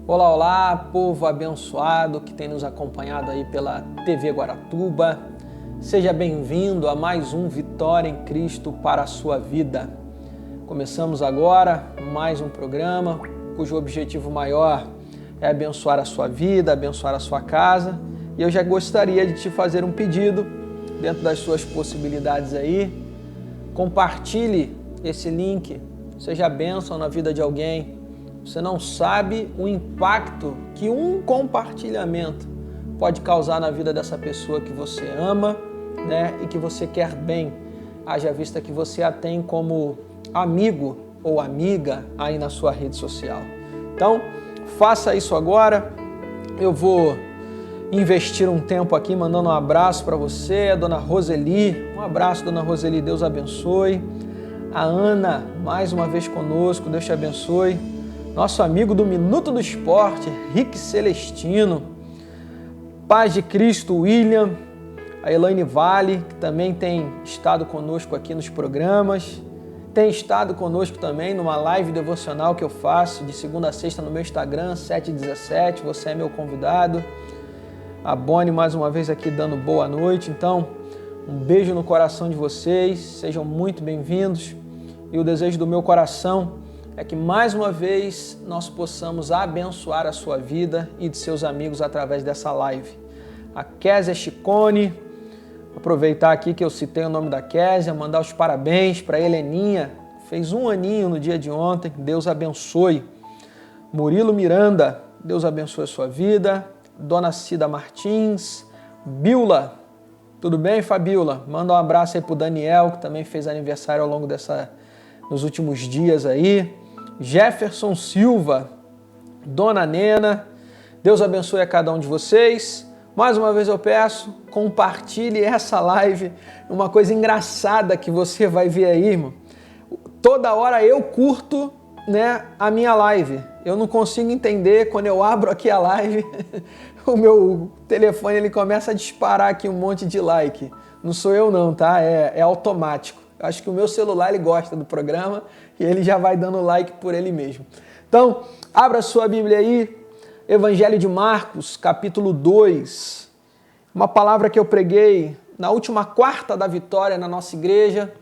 Olá, olá, povo abençoado que tem nos acompanhado aí pela TV Guaratuba. Seja bem-vindo a mais um Vitória em Cristo para a sua vida. Começamos agora mais um programa cujo objetivo maior é abençoar a sua vida, abençoar a sua casa. E eu já gostaria de te fazer um pedido dentro das suas possibilidades aí. Compartilhe esse link, seja bênção na vida de alguém. Você não sabe o impacto que um compartilhamento pode causar na vida dessa pessoa que você ama, né, e que você quer bem, haja vista que você a tem como amigo ou amiga aí na sua rede social. Então, faça isso agora. Eu vou investir um tempo aqui mandando um abraço para você, a dona Roseli. Um abraço, dona Roseli, Deus abençoe. A Ana, mais uma vez conosco, Deus te abençoe. Nosso amigo do Minuto do Esporte, Rick Celestino. Paz de Cristo, William. A Elaine Vale, que também tem estado conosco aqui nos programas. Tem estado conosco também numa live devocional que eu faço de segunda a sexta no meu Instagram, 7h17. Você é meu convidado. A Bonnie mais uma vez aqui dando boa noite. Então, um beijo no coração de vocês. Sejam muito bem-vindos. E o desejo do meu coração é que mais uma vez nós possamos abençoar a sua vida e de seus amigos através dessa live. A Késia Chicone, aproveitar aqui que eu citei o nome da Késia, mandar os parabéns para a Heleninha, fez 1 aninho no dia de ontem, Deus abençoe. Murilo Miranda, Deus abençoe a sua vida. Dona Cida Martins, Bíula, tudo bem, Fabíola? Manda um abraço aí pro Daniel, que também fez aniversário ao longo nos últimos dias aí. Jefferson Silva, Dona Nena, Deus abençoe a cada um de vocês. Mais uma vez eu peço, compartilhe essa live, uma coisa engraçada que você vai ver aí, irmão. Toda hora eu curto, né, a minha live. Eu não consigo entender, quando eu abro aqui a live, o meu telefone ele começa a disparar aqui um monte de like. Não sou eu não, tá? É automático. Acho que o meu celular ele gosta do programa e ele já vai dando like por ele mesmo. Então, abra sua Bíblia aí, Evangelho de Marcos, capítulo 2. Uma palavra que eu preguei na última quarta da vitória na nossa igreja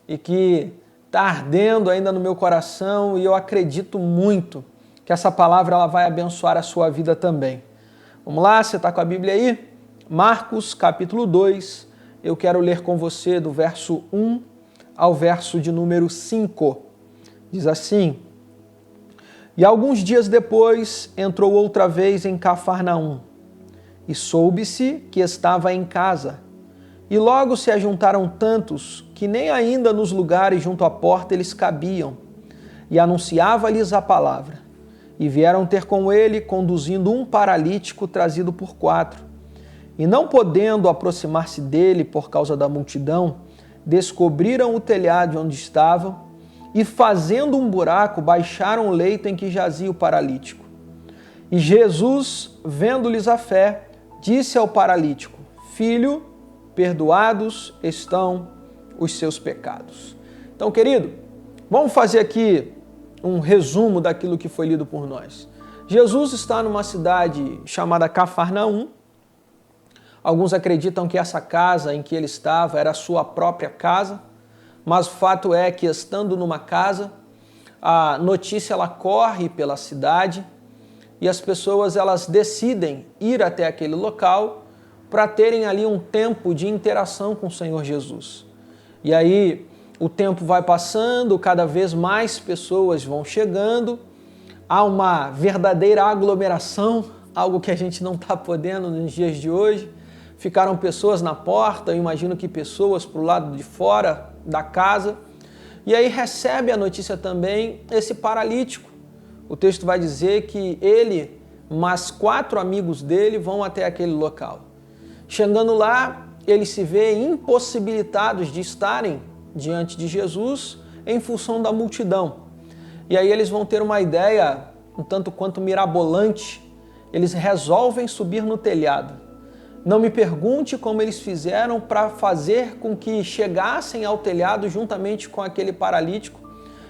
e que está ardendo ainda no meu coração e eu acredito muito que essa palavra ela vai abençoar a sua vida também. Vamos lá, você está com a Bíblia aí? Marcos, capítulo 2. Eu quero ler com você do verso 1 ao verso de número 5. Diz assim: E alguns dias depois entrou outra vez em Cafarnaum, e soube-se que estava em casa. E logo se ajuntaram tantos que nem ainda nos lugares junto à porta eles cabiam, e anunciava-lhes a palavra. E vieram ter com ele, conduzindo um paralítico trazido por 4. E não podendo aproximar-se dele por causa da multidão, descobriram o telhado onde estavam e, fazendo um buraco, baixaram o leito em que jazia o paralítico. E Jesus, vendo-lhes a fé, disse ao paralítico: Filho, perdoados estão os seus pecados. Então, querido, vamos fazer aqui um resumo daquilo que foi lido por nós. Jesus está numa cidade chamada Cafarnaum. Alguns acreditam que essa casa em que ele estava era a sua própria casa, mas o fato é que, estando numa casa, a notícia ela corre pela cidade e as pessoas elas decidem ir até aquele local para terem ali um tempo de interação com o Senhor Jesus. E aí o tempo vai passando, cada vez mais pessoas vão chegando, há uma verdadeira aglomeração, algo que a gente não está podendo nos dias de hoje. Ficaram pessoas na porta, eu imagino que pessoas para o lado de fora da casa. E aí recebe a notícia também esse paralítico. O texto vai dizer que ele, mais 4 amigos dele vão até aquele local. Chegando lá, eles se veem impossibilitados de estarem diante de Jesus em função da multidão. E aí eles vão ter uma ideia um tanto quanto mirabolante. Eles resolvem subir no telhado. Não me pergunte como eles fizeram para fazer com que chegassem ao telhado juntamente com aquele paralítico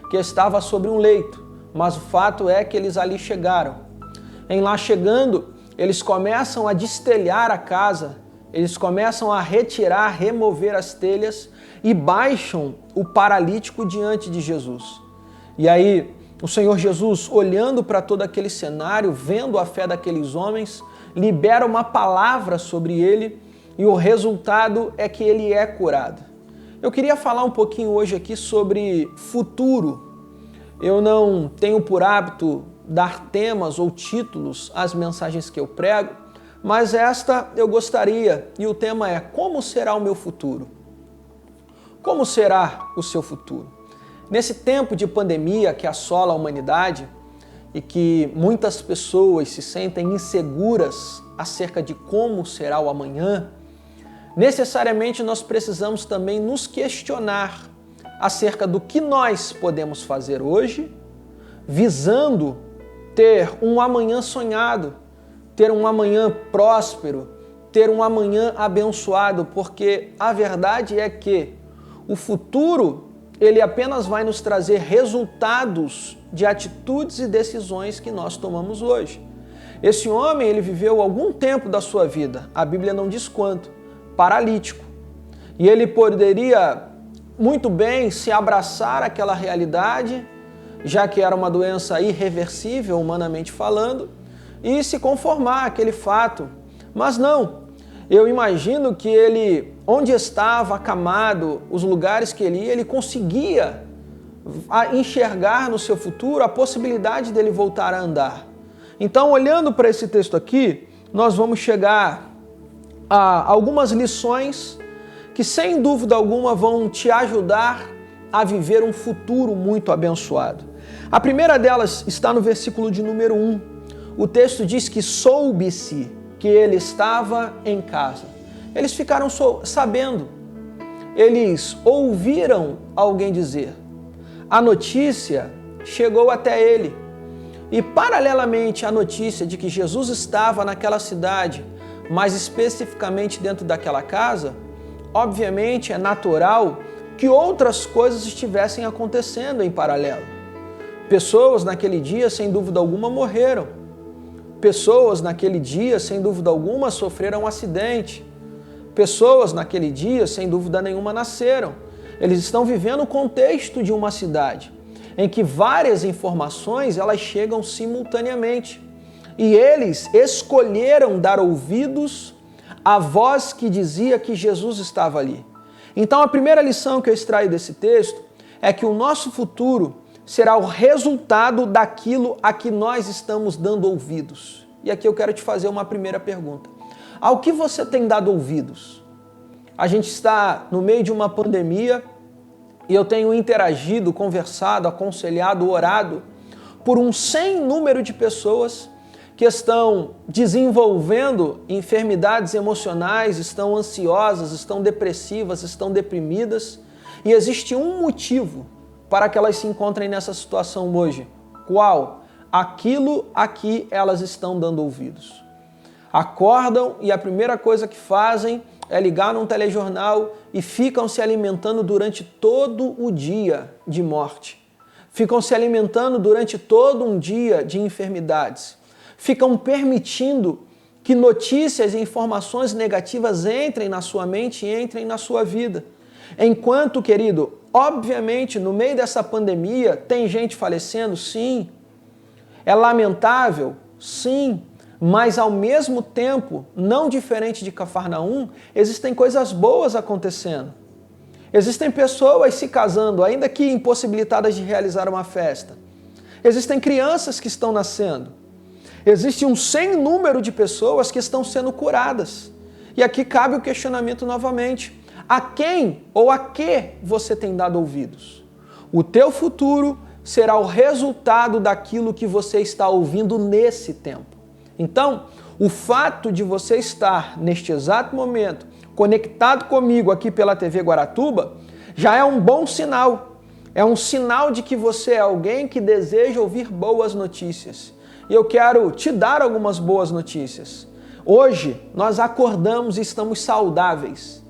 que estava sobre um leito, mas o fato é que eles ali chegaram. Em lá chegando, eles começam a destelhar a casa, eles começam a retirar, remover as telhas e baixam o paralítico diante de Jesus. E aí, o Senhor Jesus, olhando para todo aquele cenário, vendo a fé daqueles homens, libera uma palavra sobre ele e o resultado é que ele é curado. Eu queria falar um pouquinho hoje aqui sobre futuro. Eu não tenho por hábito dar temas ou títulos às mensagens que eu prego, mas esta eu gostaria, e o tema é: como será o meu futuro? Como será o seu futuro? Nesse tempo de pandemia que assola a humanidade e que muitas pessoas se sentem inseguras acerca de como será o amanhã, necessariamente nós precisamos também nos questionar acerca do que nós podemos fazer hoje, visando ter um amanhã sonhado, ter um amanhã próspero, ter um amanhã abençoado, porque a verdade é que o futuro, ele apenas vai nos trazer resultados de atitudes e decisões que nós tomamos hoje. Esse homem, ele viveu algum tempo da sua vida, a Bíblia não diz quanto, paralítico. E ele poderia muito bem se abraçar àquela realidade, já que era uma doença irreversível, humanamente falando, e se conformar àquele fato. Mas não, eu imagino que ele, onde estava acamado, os lugares que ele ia, ele conseguia enxergar no seu futuro a possibilidade dele voltar a andar. Então, olhando para esse texto aqui, nós vamos chegar a algumas lições que, sem dúvida alguma, vão te ajudar a viver um futuro muito abençoado. A primeira delas está no versículo de número 1. O texto diz que soube-se que ele estava em casa. Eles ficaram sabendo, eles ouviram alguém dizer. A notícia chegou até ele. E paralelamente à notícia de que Jesus estava naquela cidade, mais especificamente dentro daquela casa, obviamente é natural que outras coisas estivessem acontecendo em paralelo. Pessoas naquele dia, sem dúvida alguma, morreram. Pessoas naquele dia, sem dúvida alguma, sofreram um acidente. Pessoas naquele dia, sem dúvida nenhuma, nasceram. Eles estão vivendo o contexto de uma cidade em que várias informações elas chegam simultaneamente. E eles escolheram dar ouvidos à voz que dizia que Jesus estava ali. Então a primeira lição que eu extraio desse texto é que o nosso futuro será o resultado daquilo a que nós estamos dando ouvidos. E aqui eu quero te fazer uma primeira pergunta. Ao que você tem dado ouvidos? A gente está no meio de uma pandemia e eu tenho interagido, conversado, aconselhado, orado por um sem número de pessoas que estão desenvolvendo enfermidades emocionais, estão ansiosas, estão depressivas, estão deprimidas, e existe um motivo para que elas se encontrem nessa situação hoje. Qual? Aquilo a que elas estão dando ouvidos. Acordam e a primeira coisa que fazem é ligar num telejornal e ficam se alimentando durante todo o dia de morte. Ficam se alimentando durante todo um dia de enfermidades. Ficam permitindo que notícias e informações negativas entrem na sua mente e entrem na sua vida. Enquanto, querido, obviamente, no meio dessa pandemia, tem gente falecendo? Sim. É lamentável? Sim. Mas, ao mesmo tempo, não diferente de Cafarnaum, existem coisas boas acontecendo. Existem pessoas se casando, ainda que impossibilitadas de realizar uma festa. Existem crianças que estão nascendo. Existe um sem número de pessoas que estão sendo curadas. E aqui cabe o questionamento novamente. A quem ou a que você tem dado ouvidos? O teu futuro será o resultado daquilo que você está ouvindo nesse tempo. Então, o fato de você estar, neste exato momento, conectado comigo aqui pela TV Guaratuba, já é um bom sinal. É um sinal de que você é alguém que deseja ouvir boas notícias. E eu quero te dar algumas boas notícias. Hoje, nós acordamos e estamos saudáveis.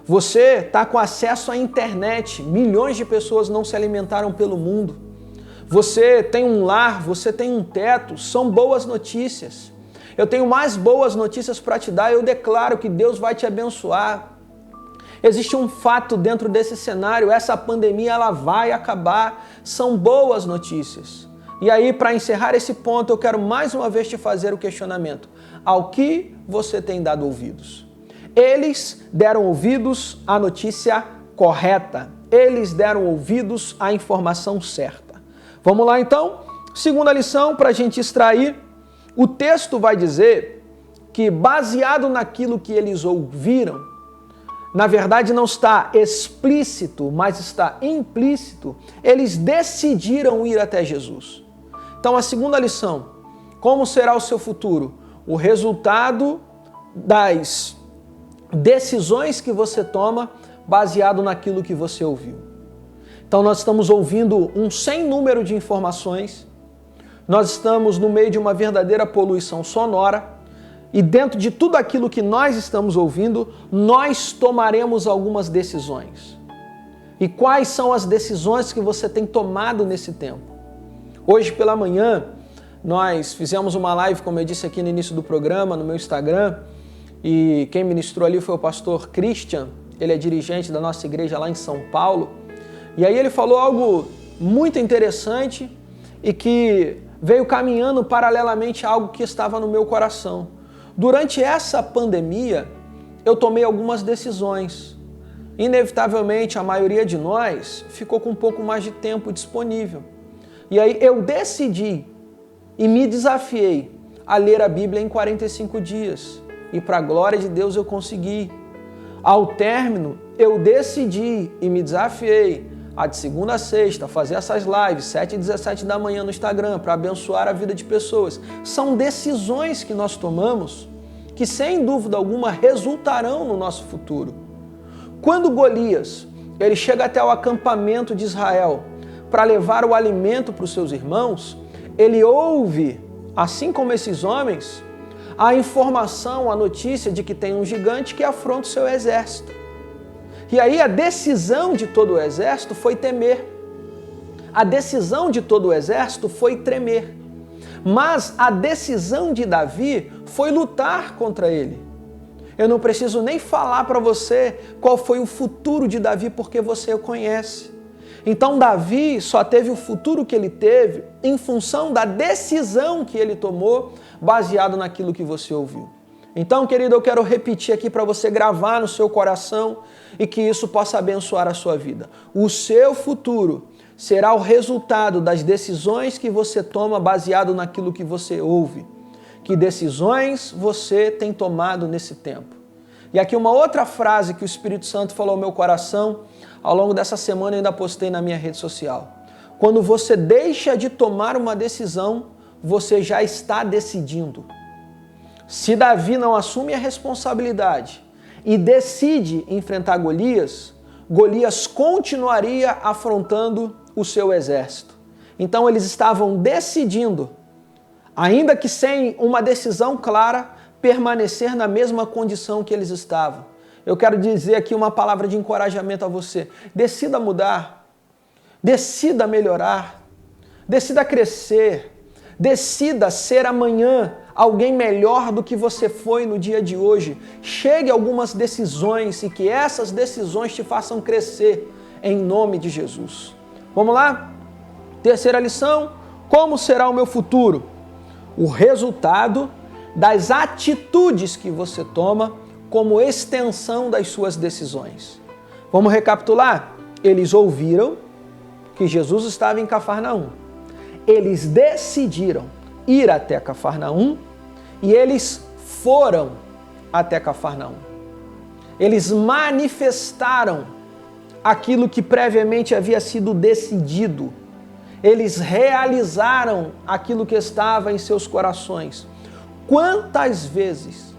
Você está com acesso à internet. Milhões de pessoas não se alimentaram pelo mundo. você tem um lar, você tem um teto, são boas notícias. Eu tenho mais boas notícias para te dar, eu declaro que Deus vai te abençoar. Existe um fato dentro desse cenário, essa pandemia ela vai acabar, são boas notícias. E aí, para encerrar esse ponto, eu quero mais uma vez te fazer o questionamento. Ao que você tem dado ouvidos? Eles deram ouvidos à notícia correta. Eles deram ouvidos à informação certa. Vamos lá então? Segunda lição para a gente extrair. O texto vai dizer que, baseado naquilo que eles ouviram, na verdade não está explícito, mas está implícito, eles decidiram ir até Jesus. Então a segunda lição, como será o seu futuro? O resultado das decisões que você toma baseado naquilo que você ouviu. Então nós estamos ouvindo um sem número de informações, nós estamos no meio de uma verdadeira poluição sonora e dentro de tudo aquilo que nós estamos ouvindo, nós tomaremos algumas decisões. E quais são as decisões que você tem tomado nesse tempo? Hoje pela manhã, nós fizemos uma live, como eu disse aqui no início do programa, no meu Instagram, e quem ministrou ali foi o pastor Christian, ele é dirigente da nossa igreja lá em São Paulo, e aí ele falou algo muito interessante e que veio caminhando paralelamente a algo que estava no meu coração. Durante essa pandemia, eu tomei algumas decisões. Inevitavelmente, a maioria de nós ficou com um pouco mais de tempo disponível. E aí eu decidi e me desafiei a ler a Bíblia em 45 dias. E para a glória de Deus eu consegui. Ao término, eu decidi e me desafiei a de segunda a sexta fazer essas lives, 7 e 17 da manhã no Instagram, para abençoar a vida de pessoas. São decisões que nós tomamos que, sem dúvida alguma, resultarão no nosso futuro. Quando Golias ele chega até o acampamento de Israel para levar o alimento para os seus irmãos, ele ouve, assim como esses homens, a informação, a notícia de que tem um gigante que afronta o seu exército. E aí a decisão de todo o exército foi temer. A decisão de todo o exército foi tremer. Mas a decisão de Davi foi lutar contra ele. Eu não preciso nem falar para você qual foi o futuro de Davi, porque você o conhece. Então Davi só teve o futuro que ele teve em função da decisão que ele tomou, baseado naquilo que você ouviu. Então, querido, eu quero repetir aqui para você gravar no seu coração e que isso possa abençoar a sua vida. O seu futuro será o resultado das decisões que você toma baseado naquilo que você ouve. Que decisões você tem tomado nesse tempo? E aqui uma outra frase que o Espírito Santo falou ao meu coração, ao longo dessa semana eu ainda postei na minha rede social. Quando você deixa de tomar uma decisão, você já está decidindo. Se Davi não assume a responsabilidade e decide enfrentar Golias, Golias continuaria afrontando o seu exército. Então eles estavam decidindo, ainda que sem uma decisão clara, permanecer na mesma condição que eles estavam. Eu quero dizer aqui uma palavra de encorajamento a você. Decida mudar, decida melhorar, decida crescer, decida ser amanhã alguém melhor do que você foi no dia de hoje. Chegue a algumas decisões e que essas decisões te façam crescer em nome de Jesus. Vamos lá? Terceira lição, como será o meu futuro? O resultado das atitudes que você toma como extensão das suas decisões. Vamos recapitular? Eles ouviram que Jesus estava em Cafarnaum. Eles decidiram ir até Cafarnaum e eles foram até Cafarnaum. Eles manifestaram aquilo que previamente havia sido decidido. Eles realizaram aquilo que estava em seus corações. Quantas vezes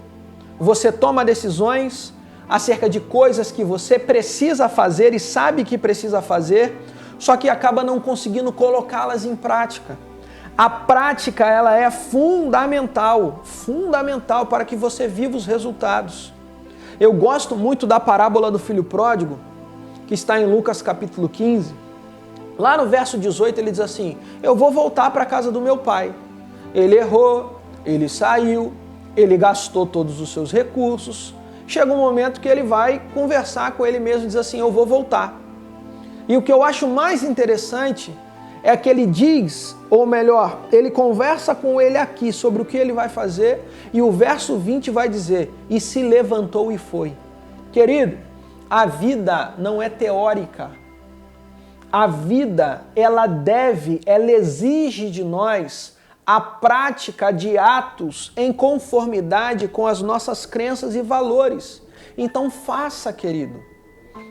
você toma decisões acerca de coisas que você precisa fazer e sabe que precisa fazer, só que acaba não conseguindo colocá-las em prática? A prática, ela é fundamental para que você viva os resultados. Eu gosto muito da parábola do filho pródigo, que está em Lucas capítulo 15, Lá no verso 18 ele diz assim: eu vou voltar para a casa do meu pai. Ele errou, ele saiu, ele gastou todos os seus recursos. Chega um momento que ele vai conversar com ele mesmo e diz assim: eu vou voltar. E o que eu acho mais interessante é que ele diz, ou melhor, ele conversa com ele aqui sobre o que ele vai fazer, e o verso 20 vai dizer: e se levantou e foi. Querido, a vida não é teórica. A vida, ela exige de nós a prática de atos em conformidade com as nossas crenças e valores. Então faça, querido.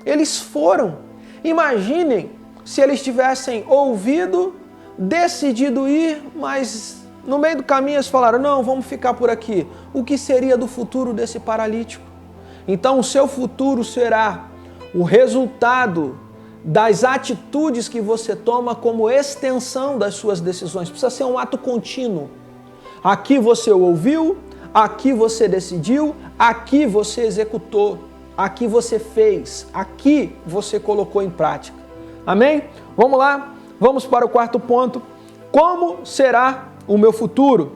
Eles foram. Imaginem se eles tivessem ouvido, decidido ir, mas no meio do caminho eles falaram: não, vamos ficar por aqui. O que seria do futuro desse paralítico? Então o seu futuro será o resultado das atitudes que você toma como extensão das suas decisões. Precisa ser um ato contínuo. Aqui você ouviu, aqui você decidiu, aqui você executou, aqui você fez, aqui você colocou em prática. Amém? Vamos lá, vamos para o quarto ponto. Como será o meu futuro?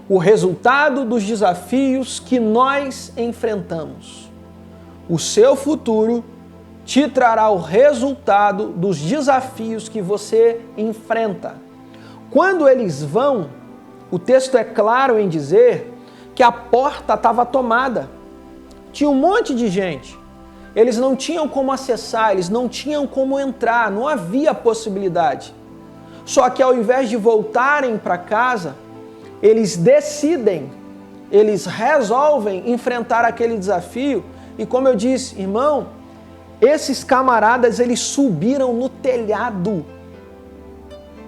O resultado dos desafios que nós enfrentamos. O seu futuro te trará o resultado dos desafios que você enfrenta. Quando eles vão, o texto é claro em dizer que a porta estava tomada. Tinha um monte de gente. Eles não tinham como acessar, eles não tinham como entrar, não havia possibilidade. Só que ao invés de voltarem para casa, eles decidem, eles resolvem enfrentar aquele desafio. E como eu disse, irmão, esses camaradas, eles subiram no telhado.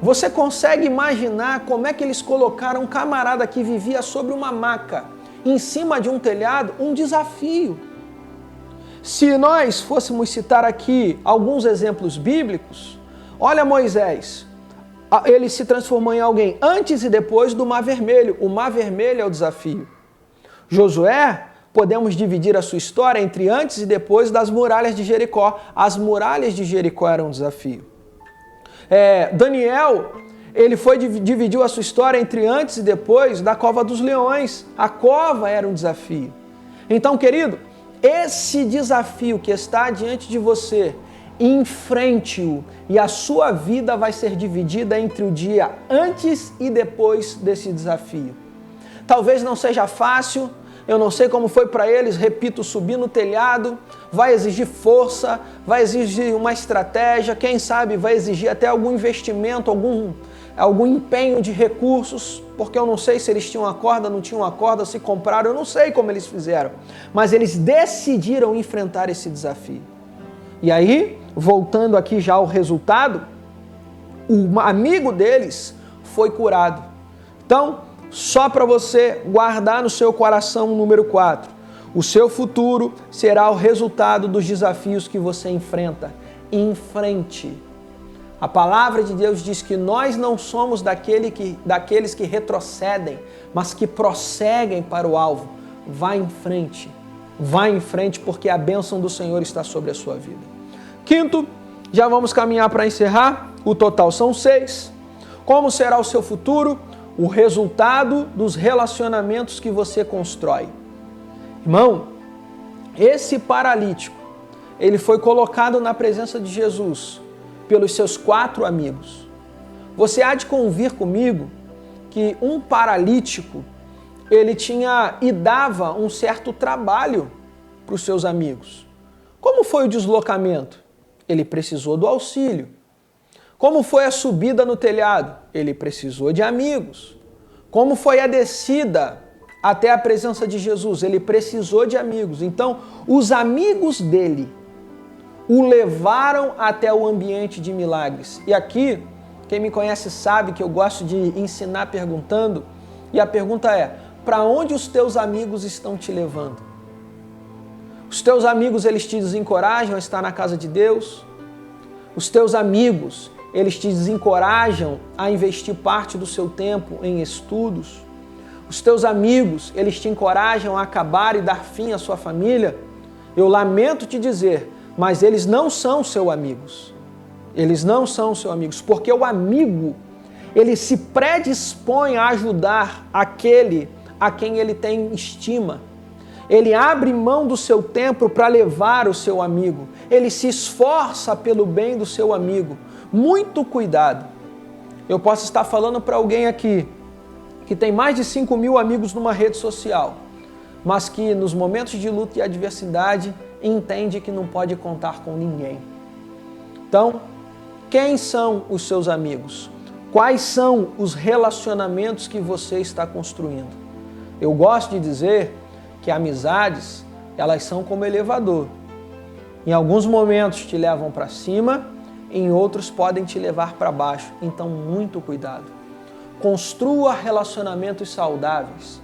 Você consegue imaginar como é que eles colocaram um camarada que vivia sobre uma maca, em cima de um telhado, um desafio? Se nós fôssemos citar aqui alguns exemplos bíblicos, olha Moisés, ele se transformou em alguém antes e depois do Mar Vermelho. O Mar Vermelho é o desafio. Josué, podemos dividir a sua história entre antes e depois das muralhas de Jericó. As muralhas de Jericó eram um desafio. Daniel, ele dividiu a sua história entre antes e depois da cova dos leões. A cova era um desafio. Então, querido, esse desafio que está diante de você, enfrente-o, e a sua vida vai ser dividida entre o dia antes e depois desse desafio. Talvez não seja fácil, eu não sei como foi para eles, repito, subir no telhado, vai exigir força, vai exigir uma estratégia, quem sabe vai exigir até algum investimento, algum empenho de recursos, porque eu não sei se eles tinham a corda, não tinham a corda, se compraram, eu não sei como eles fizeram, mas eles decidiram enfrentar esse desafio. E aí, voltando aqui já ao resultado, o amigo deles foi curado. Então, só para você guardar no seu coração o número 4. O seu futuro será o resultado dos desafios que você enfrenta. Enfrente. A palavra de Deus diz que nós não somos daqueles que retrocedem, mas que prosseguem para o alvo. Vá em frente. Vá em frente, porque a bênção do Senhor está sobre a sua vida. Quinto, já vamos caminhar para encerrar. O total são 6. Como será o seu futuro? O resultado dos relacionamentos que você constrói. Irmão, esse paralítico, ele foi colocado na presença de Jesus pelos seus 4 amigos. Você há de convir comigo que um paralítico, ele tinha e dava um certo trabalho para os seus amigos. Como foi o deslocamento? Ele precisou do auxílio. Como foi a subida no telhado? Ele precisou de amigos. Como foi a descida até a presença de Jesus? Ele precisou de amigos. Então, os amigos dele o levaram até o ambiente de milagres. E aqui, quem me conhece sabe que eu gosto de ensinar perguntando. E a pergunta é: para onde os teus amigos estão te levando? Os teus amigos, eles te desencorajam a estar na casa de Deus? Os teus amigos, eles te desencorajam a investir parte do seu tempo em estudos? Os teus amigos, eles te encorajam a acabar e dar fim à sua família? Eu lamento te dizer, mas eles não são seus amigos. Eles não são seus amigos, porque o amigo, ele se predispõe a ajudar aquele a quem ele tem estima. Ele abre mão do seu tempo para levar o seu amigo. Ele se esforça pelo bem do seu amigo. Muito cuidado. Eu posso estar falando para alguém aqui que tem mais de 5.000 amigos numa rede social, mas que nos momentos de luta e adversidade entende que não pode contar com ninguém. Então, quem são os seus amigos? Quais são os relacionamentos que você está construindo? Eu gosto de dizer que amizades, elas são como elevador. Em alguns momentos te levam para cima, em outros podem te levar para baixo. Então, muito cuidado. Construa relacionamentos saudáveis.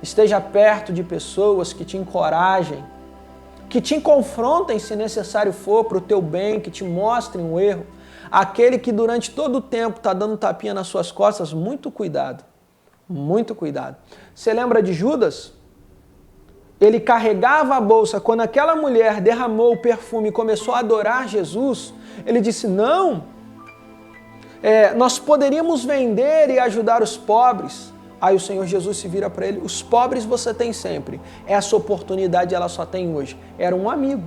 Esteja perto de pessoas que te encorajem, que te confrontem se necessário for para o teu bem, que te mostrem um erro. Aquele que durante todo o tempo está dando tapinha nas suas costas, muito cuidado. Muito cuidado. Você lembra de Judas? Ele carregava a bolsa. Quando aquela mulher derramou o perfume e começou a adorar Jesus, ele disse, não, nós poderíamos vender e ajudar os pobres. Aí o Senhor Jesus se vira para ele, os pobres você tem sempre. Essa oportunidade ela só tem hoje. Era um amigo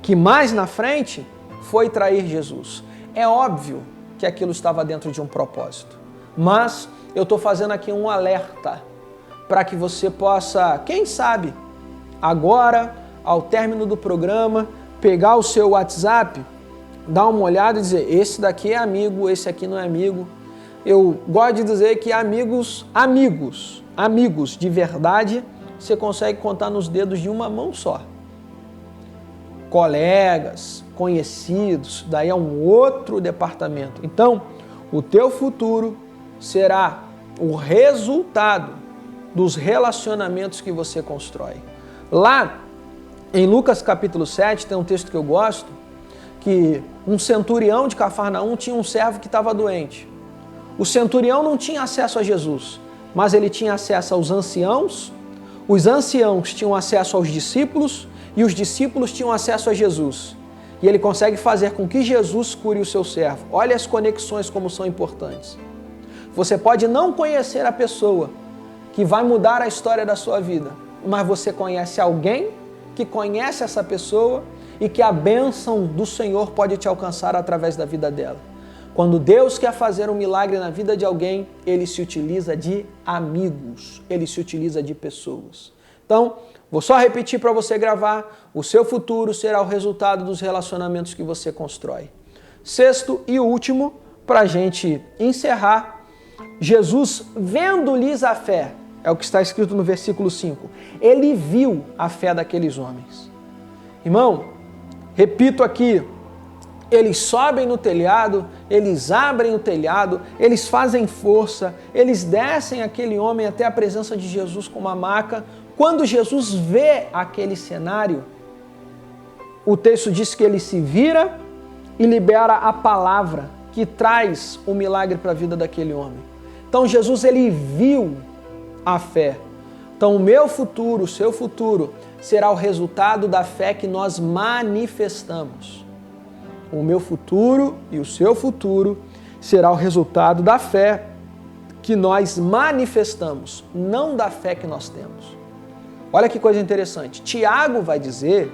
que mais na frente foi trair Jesus. É óbvio que aquilo estava dentro de um propósito. Mas eu estou fazendo aqui um alerta para que você possa, quem sabe, agora, ao término do programa, pegar o seu WhatsApp, dar uma olhada e dizer, esse daqui é amigo, esse aqui não é amigo. Eu gosto de dizer que amigos de verdade, você consegue contar nos dedos de uma mão só. Colegas, conhecidos, daí é um outro departamento. Então, o teu futuro será o resultado dos relacionamentos que você constrói. Lá, em Lucas capítulo 7, tem um texto que eu gosto, que um centurião de Cafarnaum tinha um servo que estava doente. O centurião não tinha acesso a Jesus, mas ele tinha acesso aos anciãos, os anciãos tinham acesso aos discípulos e os discípulos tinham acesso a Jesus. E ele consegue fazer com que Jesus cure o seu servo. Olha as conexões como são importantes. Você pode não conhecer a pessoa que vai mudar a história da sua vida, mas você conhece alguém que conhece essa pessoa e que a bênção do Senhor pode te alcançar através da vida dela. Quando Deus quer fazer um milagre na vida de alguém, Ele se utiliza de amigos, Ele se utiliza de pessoas. Então, vou só repetir para você gravar, o seu futuro será o resultado dos relacionamentos que você constrói. Sexto e último, para a gente encerrar, Jesus, vendo-lhes a fé, é o que está escrito no versículo 5, Ele viu a fé daqueles homens. Irmão, repito aqui, eles sobem no telhado, eles abrem o telhado, eles fazem força, eles descem aquele homem até a presença de Jesus com uma maca. Quando Jesus vê aquele cenário, o texto diz que ele se vira e libera a palavra que traz o milagre para a vida daquele homem. Então Jesus, ele viu a fé. Então o meu futuro, o seu futuro, será o resultado da fé que nós manifestamos. O meu futuro e o seu futuro será o resultado da fé que nós manifestamos, não da fé que nós temos. Olha que coisa interessante. Tiago vai dizer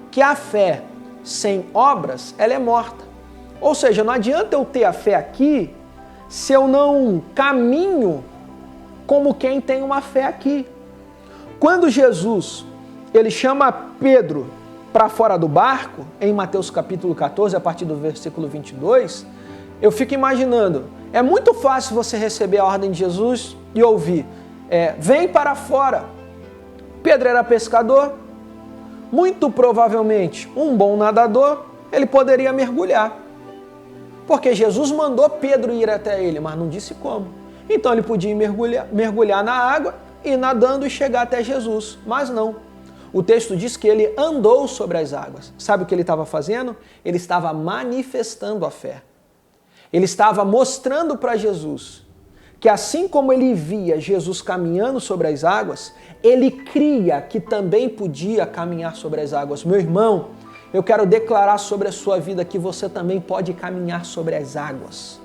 que a fé sem obras, ela é morta. Ou seja, não adianta eu ter a fé aqui se eu não caminho como quem tem uma fé aqui. Quando Jesus, ele chama Pedro para fora do barco, em Mateus capítulo 14, a partir do versículo 22, eu fico imaginando, é muito fácil você receber a ordem de Jesus e ouvir, vem para fora. Pedro era pescador, muito provavelmente um bom nadador, ele poderia mergulhar, porque Jesus mandou Pedro ir até ele, mas não disse como. Então ele podia mergulhar na água, ir nadando e chegar até Jesus, mas não. O texto diz que ele andou sobre as águas. Sabe o que ele estava fazendo? Ele estava manifestando a fé. Ele estava mostrando para Jesus que assim como ele via Jesus caminhando sobre as águas, ele cria que também podia caminhar sobre as águas. Meu irmão, eu quero declarar sobre a sua vida que você também pode caminhar sobre as águas.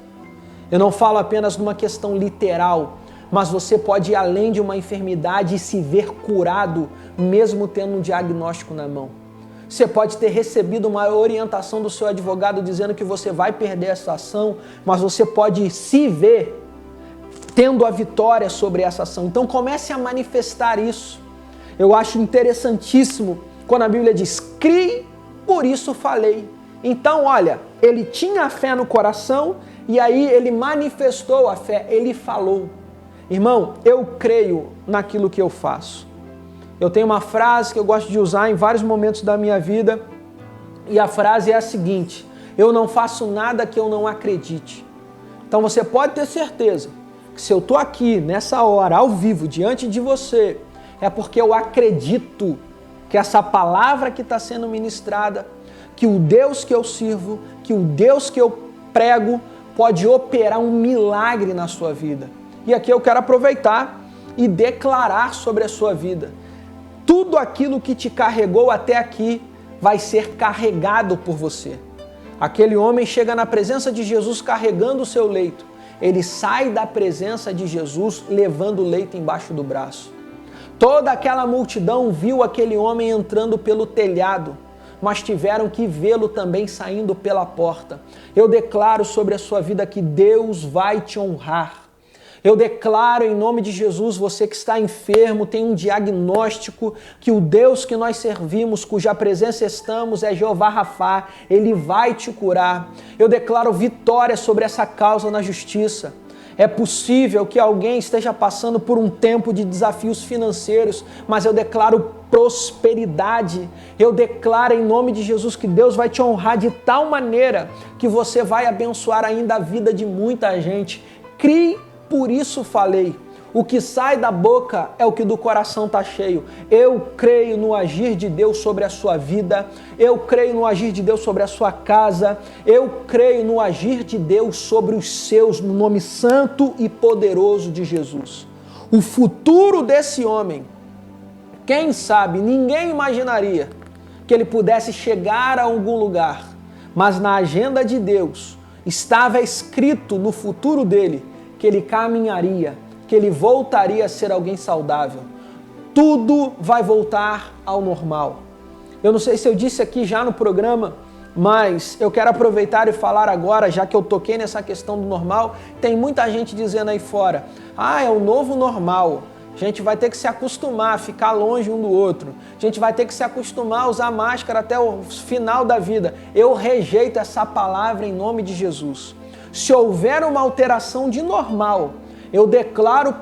Eu não falo apenas numa questão literal, mas você pode ir além de uma enfermidade e se ver curado, mesmo tendo um diagnóstico na mão. Você pode ter recebido uma orientação do seu advogado dizendo que você vai perder essa ação, mas você pode se ver tendo a vitória sobre essa ação. Então comece a manifestar isso. Eu acho interessantíssimo quando a Bíblia diz, crie, por isso falei. Então, olha, ele tinha a fé no coração e aí ele manifestou a fé, ele falou. Irmão, eu creio naquilo que eu faço. Eu tenho uma frase que eu gosto de usar em vários momentos da minha vida e a frase é a seguinte, eu não faço nada que eu não acredite. Então você pode ter certeza que se eu estou aqui nessa hora, ao vivo, diante de você, é porque eu acredito que essa palavra que está sendo ministrada, que o Deus que eu sirvo, que o Deus que eu prego, pode operar um milagre na sua vida. E aqui eu quero aproveitar e declarar sobre a sua vida. Tudo aquilo que te carregou até aqui vai ser carregado por você. Aquele homem chega na presença de Jesus carregando o seu leito. Ele sai da presença de Jesus levando o leito embaixo do braço. Toda aquela multidão viu aquele homem entrando pelo telhado, mas tiveram que vê-lo também saindo pela porta. Eu declaro sobre a sua vida que Deus vai te honrar. Eu declaro em nome de Jesus, você que está enfermo, tem um diagnóstico, que o Deus que nós servimos, cuja presença estamos, é Jeová Rafá, Ele vai te curar. Eu declaro vitória sobre essa causa na justiça. É possível que alguém esteja passando por um tempo de desafios financeiros, mas eu declaro prosperidade. Eu declaro em nome de Jesus que Deus vai te honrar de tal maneira que você vai abençoar ainda a vida de muita gente. Crie, por isso falei. O que sai da boca é o que do coração está cheio. Eu creio no agir de Deus sobre a sua vida. Eu creio no agir de Deus sobre a sua casa. Eu creio no agir de Deus sobre os seus, no nome santo e poderoso de Jesus. O futuro desse homem, quem sabe, ninguém imaginaria que ele pudesse chegar a algum lugar. Mas na agenda de Deus estava escrito no futuro dele que ele caminharia, que ele voltaria a ser alguém saudável. Tudo vai voltar ao normal. Eu não sei se eu disse aqui já no programa, mas eu quero aproveitar e falar agora, já que eu toquei nessa questão do normal, tem muita gente dizendo aí fora, é o novo normal, a gente vai ter que se acostumar a ficar longe um do outro, a gente vai ter que se acostumar a usar máscara até o final da vida. Eu rejeito essa palavra em nome de Jesus. Se houver uma alteração de normal, eu declaro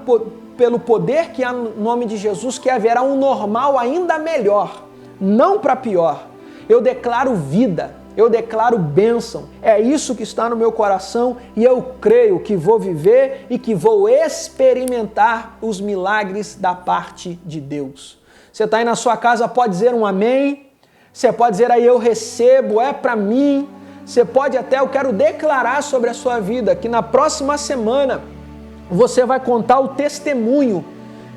pelo poder que há no nome de Jesus que haverá um normal ainda melhor, não para pior. Eu declaro vida, eu declaro bênção. É isso que está no meu coração e eu creio que vou viver e que vou experimentar os milagres da parte de Deus. Você está aí na sua casa, pode dizer um amém. Você pode dizer aí eu recebo, é para mim. Você pode até, eu quero declarar sobre a sua vida que na próxima semana você vai contar o testemunho.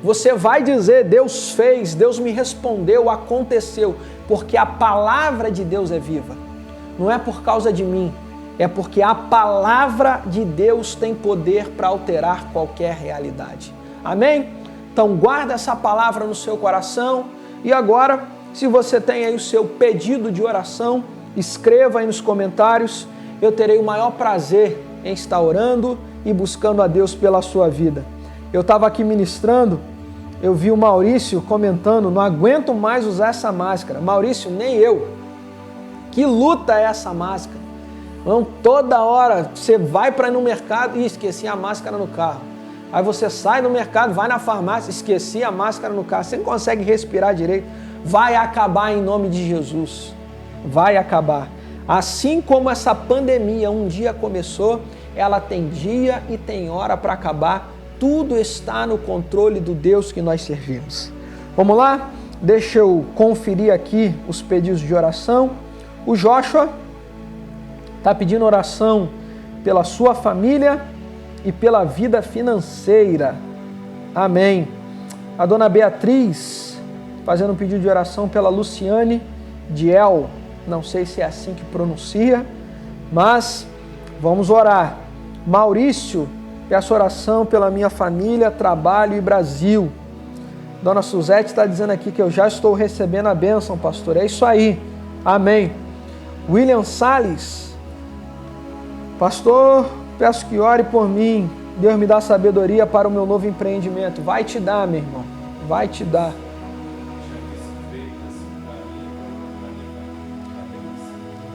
Você vai dizer, Deus fez, Deus me respondeu, aconteceu. Porque a palavra de Deus é viva. Não é por causa de mim, é porque a palavra de Deus tem poder para alterar qualquer realidade. Amém? Então guarda essa palavra no seu coração. E agora, se você tem aí o seu pedido de oração, escreva aí nos comentários. Eu terei o maior prazer em estar orando e buscando a Deus pela sua vida. Eu estava aqui ministrando, eu vi o Maurício comentando, não aguento mais usar essa máscara. Maurício, nem eu. Que luta é essa máscara? Não, toda hora você vai para ir no mercado e esqueci a máscara no carro. Aí você sai do mercado, vai na farmácia, esqueci a máscara no carro. Você não consegue respirar direito. Vai acabar em nome de Jesus. Vai acabar. Assim como essa pandemia um dia começou, ela tem dia e tem hora para acabar. Tudo está no controle do Deus que nós servimos. Vamos lá? Deixa eu conferir aqui os pedidos de oração. O Joshua está pedindo oração pela sua família e pela vida financeira. Amém. A dona Beatriz fazendo um pedido de oração pela Luciane Diel. não sei se é assim que pronuncia, mas vamos orar. Maurício, peço oração pela minha família, trabalho e Brasil. Dona Suzete está dizendo aqui que eu já estou recebendo a bênção, pastor. É isso aí. Amém. William Salles, pastor, peço que ore por mim. Deus me dá sabedoria para o meu novo empreendimento. Vai te dar, meu irmão. Vai te dar.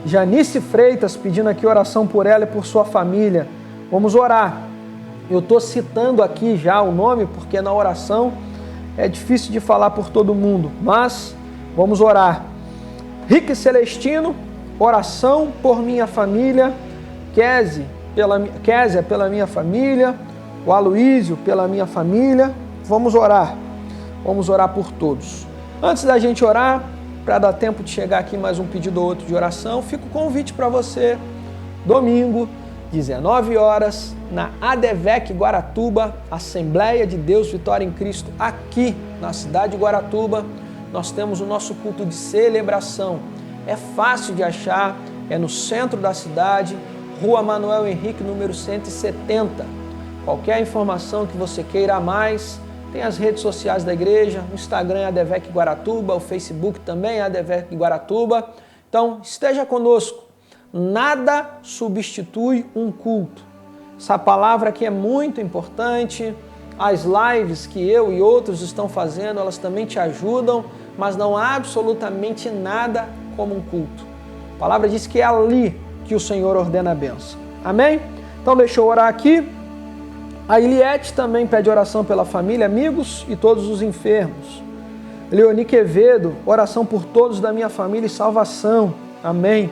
Janice Freitas pedindo aqui oração por ela e por sua família. Vamos orar. Eu estou citando aqui já o nome, porque na oração é difícil de falar por todo mundo, mas vamos orar. Rick Celestino, oração por minha família. Késia pela minha família. O Aloísio pela minha família. Vamos orar. Vamos orar por todos. Antes da gente orar, para dar tempo de chegar aqui mais um pedido ou outro de oração, fica o convite para você, domingo, 19 horas, na ADVEC Guaratuba, Assembleia de Deus Vitória em Cristo, aqui na cidade de Guaratuba, nós temos o nosso culto de celebração. É fácil de achar, é no centro da cidade, Rua Manuel Henrique, número 170. Qualquer informação que você queira a mais, tem as redes sociais da igreja, o Instagram é ADVEC Guaratuba, o Facebook também é ADVEC Guaratuba. Então, esteja conosco. Nada substitui um culto. Essa palavra aqui é muito importante. As lives que eu e outros estão fazendo, elas também te ajudam, mas não há absolutamente nada como um culto. A palavra diz que é ali que o Senhor ordena a bênção. Amém? Então, deixa eu orar aqui. A Eliette também pede oração pela família, amigos e todos os enfermos. Leoni Quevedo, oração por todos da minha família e salvação. Amém.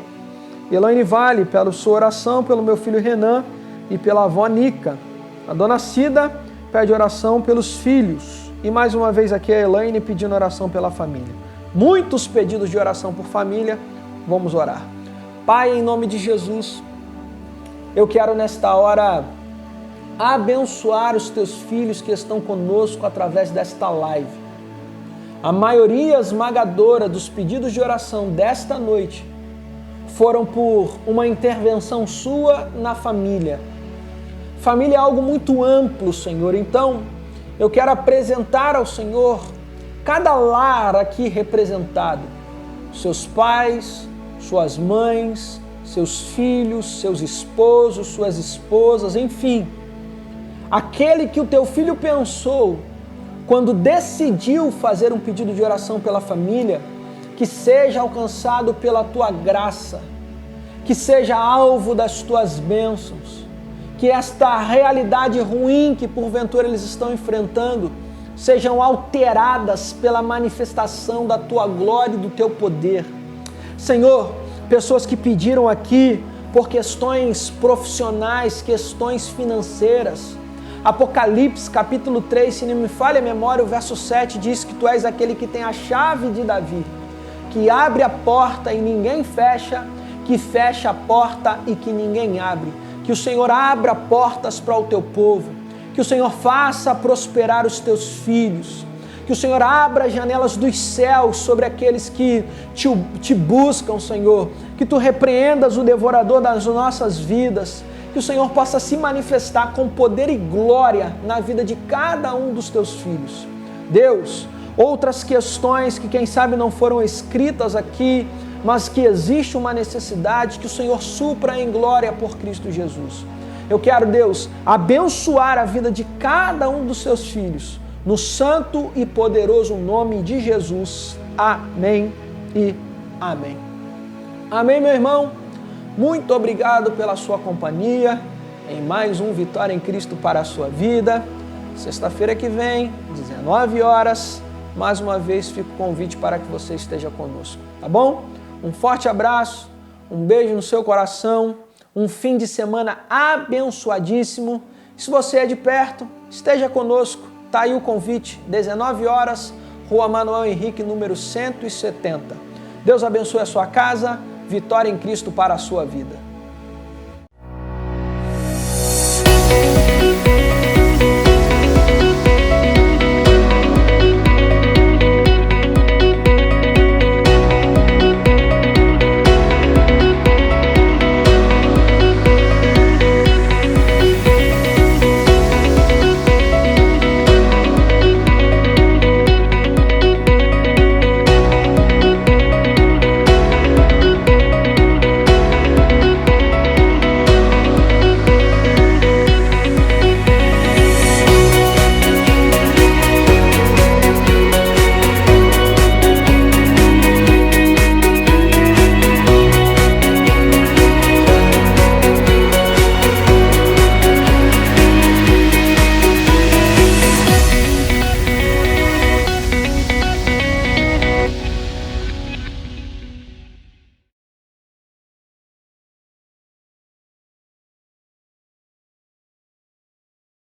Elaine Vale, pela sua oração pelo meu filho Renan e pela avó Nica. A dona Cida pede oração pelos filhos. E mais uma vez aqui a Elaine pedindo oração pela família. Muitos pedidos de oração por família. Vamos orar. Pai, em nome de Jesus, eu quero nesta hora abençoar os teus filhos que estão conosco através desta live. A maioria esmagadora dos pedidos de oração desta noite foram por uma intervenção sua na família. Família é algo muito amplo, Senhor. Então, eu quero apresentar ao Senhor cada lar aqui representado. Seus pais, suas mães, seus filhos, seus esposos, suas esposas, enfim. Aquele que o teu filho pensou quando decidiu fazer um pedido de oração pela família, que seja alcançado pela tua graça, que seja alvo das tuas bênçãos, que esta realidade ruim que porventura eles estão enfrentando sejam alteradas pela manifestação da tua glória e do teu poder. Senhor, pessoas que pediram aqui por questões profissionais, questões financeiras. Apocalipse, capítulo 3, se não me falha a memória, o verso 7 diz que tu és aquele que tem a chave de Davi, que abre a porta e ninguém fecha, que fecha a porta e que ninguém abre. Que o Senhor abra portas para o teu povo, que o Senhor faça prosperar os teus filhos, que o Senhor abra as janelas dos céus sobre aqueles que te buscam, Senhor, que tu repreendas o devorador das nossas vidas, que o Senhor possa se manifestar com poder e glória na vida de cada um dos teus filhos. Deus, outras questões que quem sabe não foram escritas aqui, mas que existe uma necessidade, que o Senhor supra em glória por Cristo Jesus. Eu quero, Deus, abençoar a vida de cada um dos seus filhos, no santo e poderoso nome de Jesus. Amém e amém. Amém, meu irmão? Muito obrigado pela sua companhia em mais um Vitória em Cristo para a sua vida. Sexta-feira que vem, 19 horas, mais uma vez fica o convite para que você esteja conosco, tá bom? Um forte abraço, um beijo no seu coração, um fim de semana abençoadíssimo. Se você é de perto, esteja conosco, tá aí o convite, 19 horas, Rua Manuel Henrique, número 170. Deus abençoe a sua casa, vitória em Cristo para a sua vida.